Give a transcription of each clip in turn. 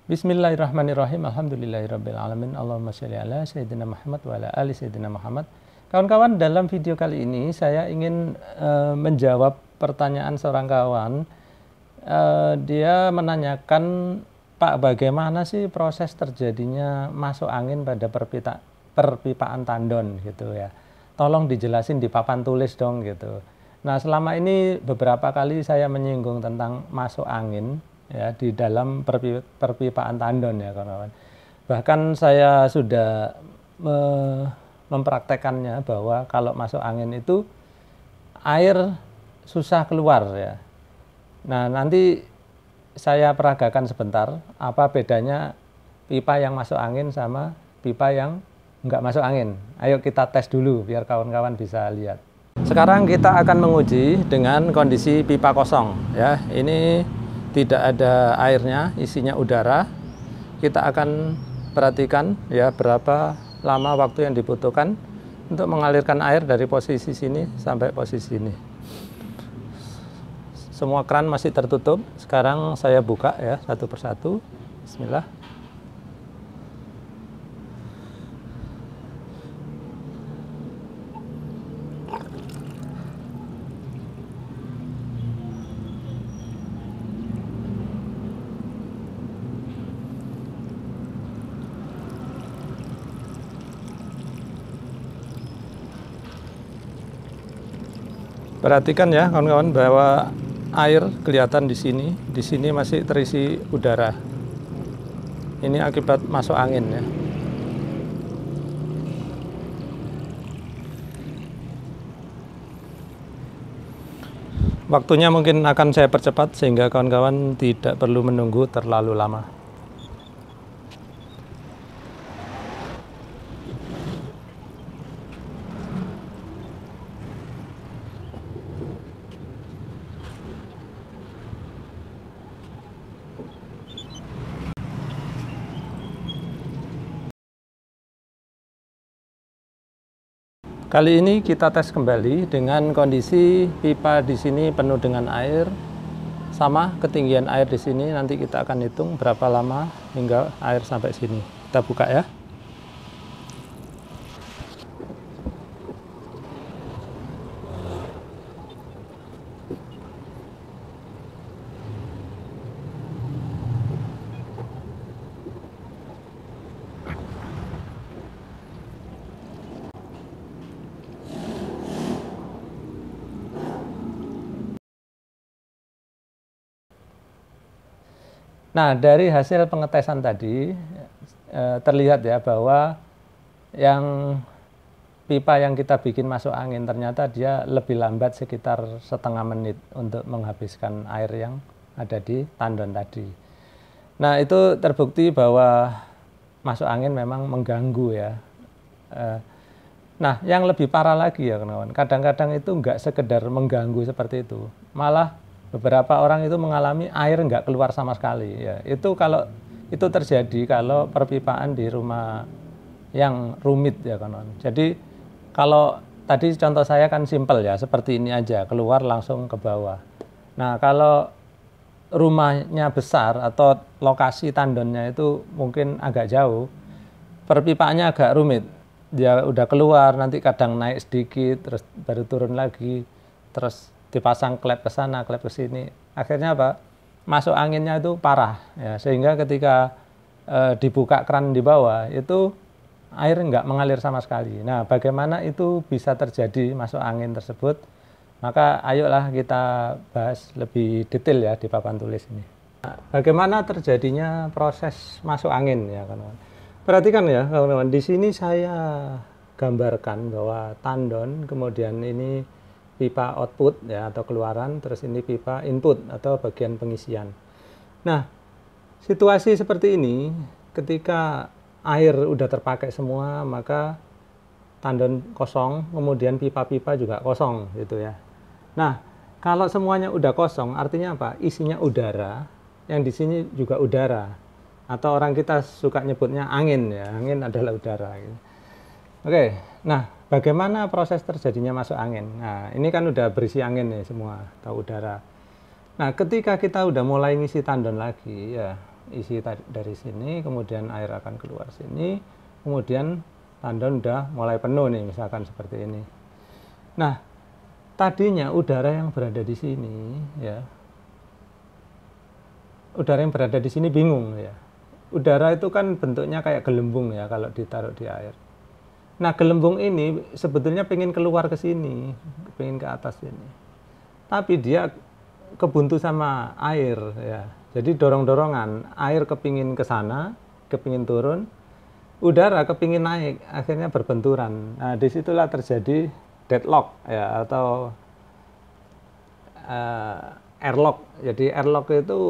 Bismillahirrahmanirrahim. Alhamdulillahirabbil alamin. Allahumma shalli ala sayyidina Muhammad wa ala ali sayyidina Muhammad. Kawan-kawan, dalam video kali ini saya ingin menjawab pertanyaan seorang kawan. Dia menanyakan, Pak, bagaimana sih proses terjadinya masuk angin pada perpipaan tandon gitu ya. Tolong dijelasin di papan tulis dong gitu. Nah, selama ini beberapa kali saya menyinggung tentang masuk angin ya di dalam perpipaan tandon ya kawan-kawan. Bahkan saya sudah mempraktekannya bahwa kalau masuk angin itu air susah keluar ya. Nah, nanti saya peragakan sebentar apa bedanya pipa yang masuk angin sama pipa yang enggak masuk angin. Ayo kita tes dulu biar kawan-kawan bisa lihat. Sekarang kita akan menguji dengan kondisi pipa kosong ya. Ini tidak ada airnya, isinya udara. Kita akan perhatikan ya berapa lama waktu yang dibutuhkan untuk mengalirkan air dari posisi sini sampai posisi ini. Semua keran masih tertutup. Sekarang saya buka ya satu persatu. Bismillah. Perhatikan ya kawan-kawan bahwa air kelihatan di sini masih terisi udara. Ini akibat masuk angin ya. Waktunya mungkin akan saya percepat sehingga kawan-kawan tidak perlu menunggu terlalu lama. Kali ini kita tes kembali dengan kondisi pipa di sini penuh dengan air, sama ketinggian air di sini. Nanti kita akan hitung berapa lama hingga air sampai sini. Kita buka ya. Nah, dari hasil pengetesan tadi terlihat ya bahwa yang pipa yang kita bikin masuk angin ternyata dia lebih lambat sekitar setengah menit untuk menghabiskan air yang ada di tandon tadi. Nah, itu terbukti bahwa masuk angin memang mengganggu ya. Nah, yang lebih parah lagi ya kawan-kawan, kadang-kadang itu nggak sekedar mengganggu seperti itu, malah beberapa orang itu mengalami air nggak keluar sama sekali ya. Itu kalau itu terjadi kalau perpipaan di rumah yang rumit ya kawan-kawan. Jadi kalau tadi contoh saya kan simpel ya, seperti ini aja, keluar langsung ke bawah. Nah, kalau rumahnya besar atau lokasi tandonnya itu mungkin agak jauh, perpipaannya agak rumit. Dia udah keluar, nanti kadang naik sedikit, terus baru turun lagi, terus dipasang klep ke sana, klep ke sini. Akhirnya apa? Masuk anginnya itu parah ya, sehingga ketika dibuka keran di bawah itu air nggak mengalir sama sekali. Nah, bagaimana itu bisa terjadi masuk angin tersebut? Maka ayolah kita bahas lebih detail ya di papan tulis ini. Nah, bagaimana terjadinya proses masuk angin ya kawan-kawan. Perhatikan ya kawan-kawan, di sini saya gambarkan bahwa tandon, kemudian ini pipa output ya atau keluaran, terus ini pipa input atau bagian pengisian. Nah, situasi seperti ini ketika air udah terpakai semua, maka tandon kosong, kemudian pipa-pipa juga kosong gitu ya. Nah, kalau semuanya udah kosong, artinya apa? Isinya udara, yang di sini juga udara. Atau orang kita suka nyebutnya angin ya, angin adalah udara gitu. Oke, nah bagaimana proses terjadinya masuk angin? Nah, ini kan udah berisi angin nih semua, atau udara. Nah, ketika kita udah mulai ngisi tandon lagi, ya isi dari sini, kemudian air akan keluar sini, kemudian tandon udah mulai penuh nih, misalkan seperti ini. Nah, tadinya udara yang berada di sini, ya, udara yang berada di sini bingung ya. Udara itu kan bentuknya kayak gelembung ya kalau ditaruh di air. Nah, gelembung ini sebetulnya pengen keluar ke sini, pengen ke atas sini. Tapi dia kebuntu sama air ya. Jadi dorong-dorongan, air kepingin ke sana, kepingin turun, udara kepingin naik, akhirnya berbenturan. Nah, disitulah terjadi deadlock ya, atau airlock. Jadi airlock itu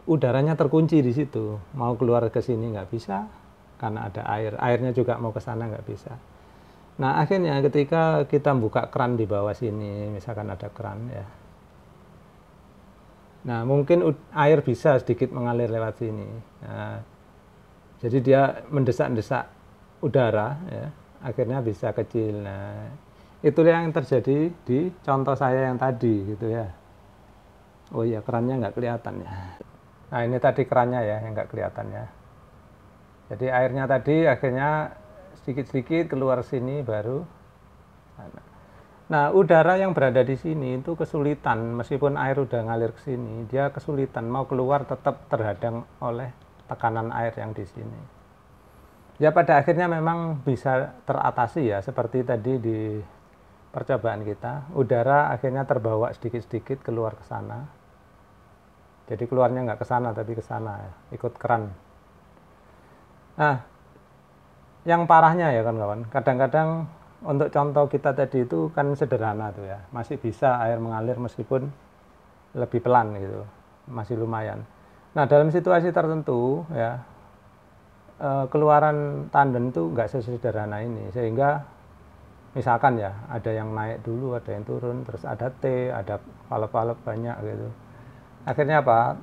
udaranya terkunci di situ, mau keluar ke sini nggak bisa karena ada air, airnya juga mau ke sana nggak bisa. Nah, akhirnya ketika kita buka keran di bawah sini, misalkan ada keran ya, nah mungkin air bisa sedikit mengalir lewat sini. Nah, jadi dia mendesak-desak udara ya, akhirnya bisa kecil. Nah, itulah yang terjadi di contoh saya yang tadi gitu ya. Oh iya, kerannya nggak kelihatan ya. Nah, ini tadi kerannya ya yang nggak kelihatan ya. Jadi airnya tadi akhirnya sedikit-sedikit keluar sini baru. Nah, udara yang berada di sini itu kesulitan, meskipun air udah ngalir ke sini, dia kesulitan mau keluar, tetap terhadang oleh tekanan air yang di sini. Ya pada akhirnya memang bisa teratasi ya, seperti tadi di percobaan kita, udara akhirnya terbawa sedikit-sedikit keluar ke sana. Jadi keluarnya nggak ke sana, tapi ke sana, ya, ikut keran. Nah, yang parahnya ya kawan-kawan, kadang-kadang untuk contoh kita tadi itu kan sederhana tuh ya, masih bisa air mengalir meskipun lebih pelan gitu, masih lumayan. Nah, dalam situasi tertentu ya, keluaran tandon itu nggak sesederhana ini, sehingga misalkan ya, ada yang naik dulu, ada yang turun, terus ada T, ada valve-valve banyak gitu. Akhirnya apa?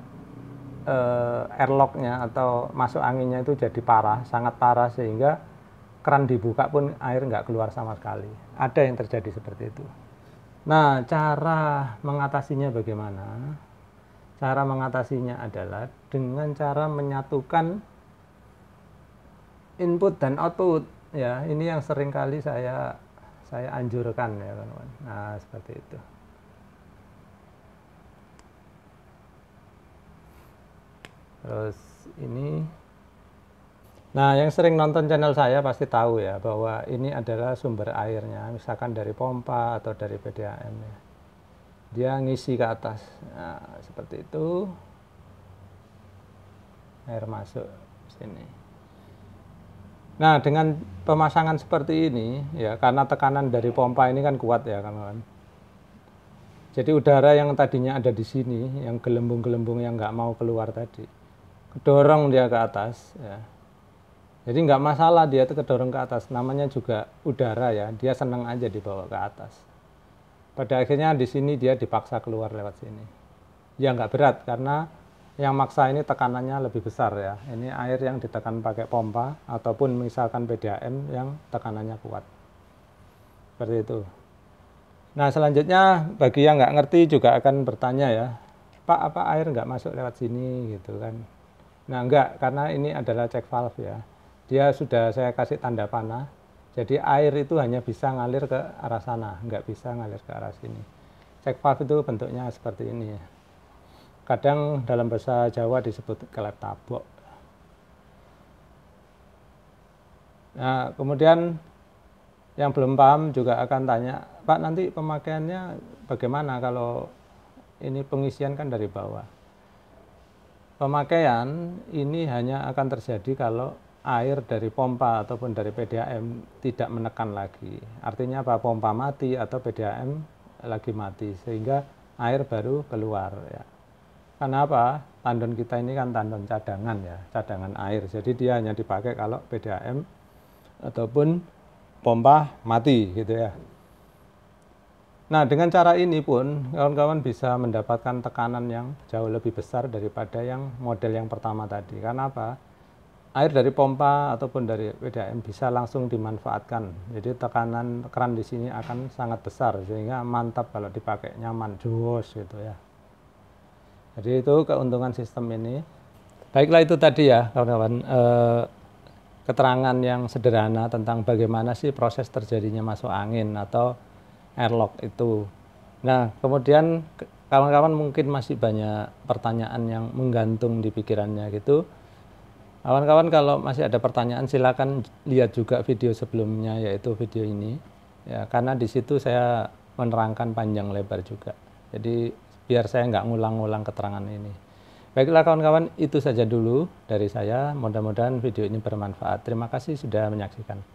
Airlocknya atau masuk anginnya itu jadi parah, sangat parah, sehingga keran dibuka pun air nggak keluar sama sekali. Ada yang terjadi seperti itu. Nah, cara mengatasinya bagaimana? Cara mengatasinya adalah dengan cara menyatukan input dan output. Ya, ini yang sering kali saya anjurkan ya kawan-kawan. Nah, seperti itu. Terus ini, nah yang sering nonton channel saya pasti tahu ya bahwa ini adalah sumber airnya, misalkan dari pompa atau dari PDAM ya. Dia ngisi ke atas, nah seperti itu, air masuk sini. Nah, dengan pemasangan seperti ini ya, karena tekanan dari pompa ini kan kuat ya kawan-kawan. Jadi udara yang tadinya ada di sini, yang gelembung-gelembung yang nggak mau keluar tadi, kedorong dia ke atas ya. Jadi nggak masalah dia itu kedorong ke atas, namanya juga udara ya, dia senang aja dibawa ke atas. Pada akhirnya di sini dia dipaksa keluar lewat sini. Ya nggak berat karena yang maksa ini tekanannya lebih besar ya. Ini air yang ditekan pakai pompa ataupun misalkan PDAM yang tekanannya kuat. Seperti itu. Nah, selanjutnya bagi yang nggak ngerti juga akan bertanya ya, Pak, apa air nggak masuk lewat sini gitu kan? Nah, enggak, karena ini adalah check valve ya. Dia sudah saya kasih tanda panah. Jadi air itu hanya bisa ngalir ke arah sana, nggak bisa ngalir ke arah sini. Check valve itu bentuknya seperti ini ya. Kadang dalam bahasa Jawa disebut kelep tabok. Nah, kemudian yang belum paham juga akan tanya, Pak, nanti pemakaiannya bagaimana kalau ini pengisian kan dari bawah? Pemakaian ini hanya akan terjadi kalau air dari pompa ataupun dari PDAM tidak menekan lagi. Artinya apa? Pompa mati atau PDAM lagi mati, sehingga air baru keluar ya. Karena apa? Tandon kita ini kan tandon cadangan ya, cadangan air. Jadi dia hanya dipakai kalau PDAM ataupun pompa mati gitu ya. Nah, dengan cara ini pun kawan-kawan bisa mendapatkan tekanan yang jauh lebih besar daripada yang model yang pertama tadi. Karena apa? Air dari pompa ataupun dari PDAM bisa langsung dimanfaatkan. Jadi tekanan keran di sini akan sangat besar sehingga mantap kalau dipakai, nyaman, jos gitu ya. Jadi itu keuntungan sistem ini. Baiklah, itu tadi ya kawan-kawan, keterangan yang sederhana tentang bagaimana sih proses terjadinya masuk angin atau airlock itu. Nah, kemudian kawan-kawan mungkin masih banyak pertanyaan yang menggantung di pikirannya gitu. Kawan-kawan kalau masih ada pertanyaan silakan lihat juga video sebelumnya, yaitu video ini. Ya, karena di situ saya menerangkan panjang lebar juga. Jadi biar saya nggak ngulang-ngulang keterangan ini. Baiklah kawan-kawan, itu saja dulu dari saya. Mudah-mudahan video ini bermanfaat. Terima kasih sudah menyaksikan.